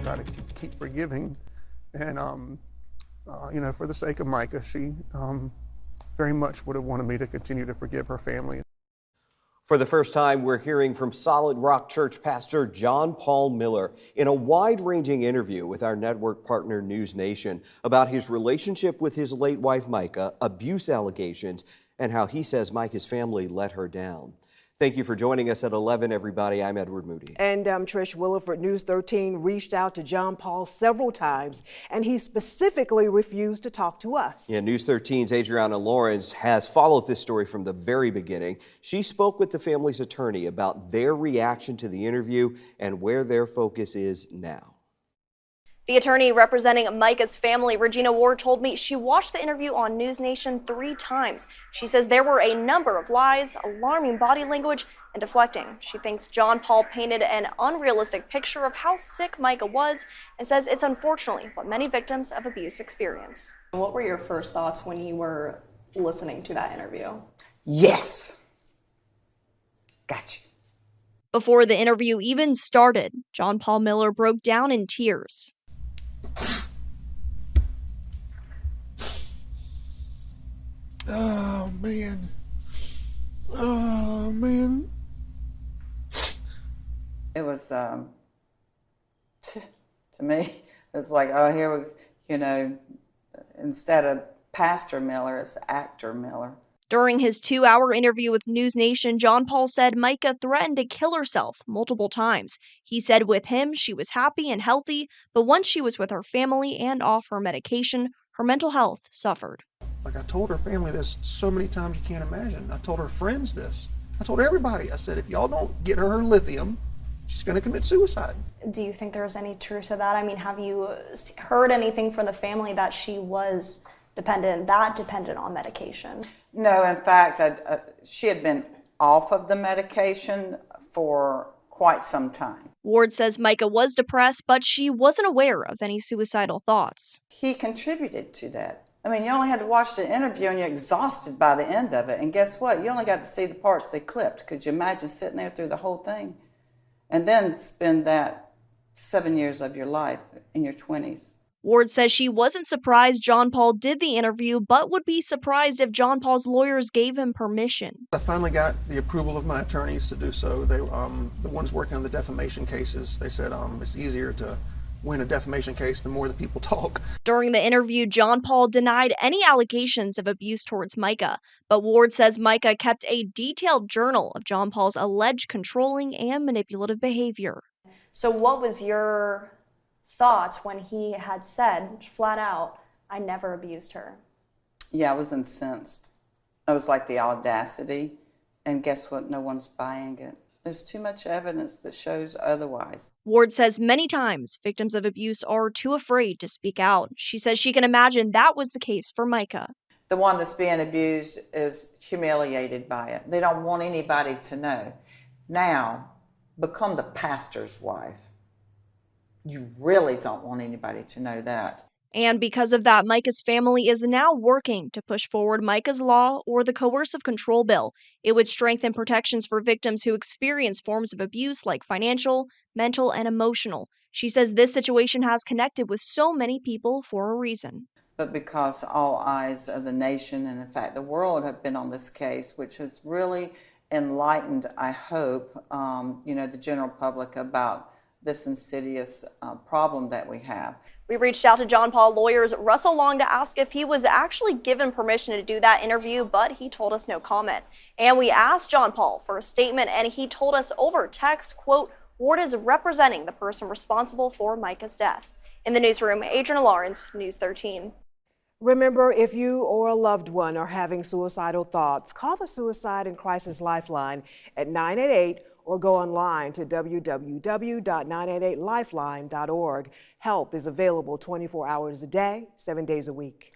try to keep forgiving. And, you know, for the sake of Mica, she very much would have wanted me to continue to forgive her family. For the first time, we're hearing from Solid Rock Church pastor John Paul Miller in a wide-ranging interview with our network partner News Nation about his relationship with his late wife Mica, abuse allegations, and how he says Mica's family let her down. Thank you for joining us at 11, everybody. I'm Edward Moody. And I'm Trish Williford. News 13 reached out to John Paul several times, and he specifically refused to talk to us. Yeah, News 13's Adriana Lawrence has followed this story from the very beginning. She spoke with the family's attorney about their reaction to the interview and where their focus is now. The attorney representing Mica's family, Regina Ward, told me she watched the interview on News Nation 3 times. She says there were a number of lies, alarming body language, and deflecting. She thinks John Paul painted an unrealistic picture of how sick Mica was and says it's unfortunately what many victims of abuse experience. What were your first thoughts when you were listening to that interview? Yes. Gotcha. Before the interview even started, John Paul Miller broke down in tears. Oh, man. Oh, man. It was, to me, it's like, oh, here we, you know, instead of Pastor Miller, it's Actor Miller. During his 2-hour interview with News Nation, John Paul said Mica threatened to kill herself multiple times. He said with him, she was happy and healthy, but once she was with her family and off her medication, her mental health suffered. Like, I told her family this so many times you can't imagine. I told her friends this. I told everybody. I said, if y'all don't get her lithium, she's going to commit suicide. Do you think there's any truth to that? I mean, have you heard anything from the family that she was dependent on medication? No, in fact, she had been off of the medication for quite some time. Ward says Mica was depressed, but she wasn't aware of any suicidal thoughts. He contributed to that. I mean, you only had to watch the interview and you're exhausted by the end of it. And guess what? You only got to see the parts they clipped. Could you imagine sitting there through the whole thing? And then spend that 7 years of your life in your 20s. Ward says she wasn't surprised John Paul did the interview, but would be surprised if John Paul's lawyers gave him permission. I finally got the approval of my attorneys to do so. They, the ones working on the defamation cases, they said it's easier to win a defamation case the more the people talk. During the interview, John Paul denied any allegations of abuse towards Mica, but Ward says Mica kept a detailed journal of John Paul's alleged controlling and manipulative behavior. So what was your thoughts when he had said flat out, I never abused her? Yeah, I was incensed. I was like, the audacity. And guess what? No one's buying it. There's too much evidence that shows otherwise. Ward says many times victims of abuse are too afraid to speak out. She says she can imagine that was the case for Mica. The one that's being abused is humiliated by it. They don't want anybody to know. Now, become the pastor's wife. You really don't want anybody to know that. And because of that, Mica's family is now working to push forward Mica's Law or the Coercive Control Bill. It would strengthen protections for victims who experience forms of abuse like financial, mental, and emotional. She says this situation has connected with so many people for a reason. But because all eyes of the nation and, in fact, the world have been on this case, which has really enlightened, I hope, you know, the general public about this insidious problem that we have. We reached out to John Paul lawyers Russell Long to ask if he was actually given permission to do that interview, but he told us no comment. And we asked John Paul for a statement, and he told us over text, quote, Ward is representing the person responsible for Mica's death. In the newsroom, Adriana Lawrence, News 13. Remember, if you or a loved one are having suicidal thoughts, call the Suicide and Crisis Lifeline at 988 or go online to www.988lifeline.org. Help is available 24 hours a day, 7 days a week.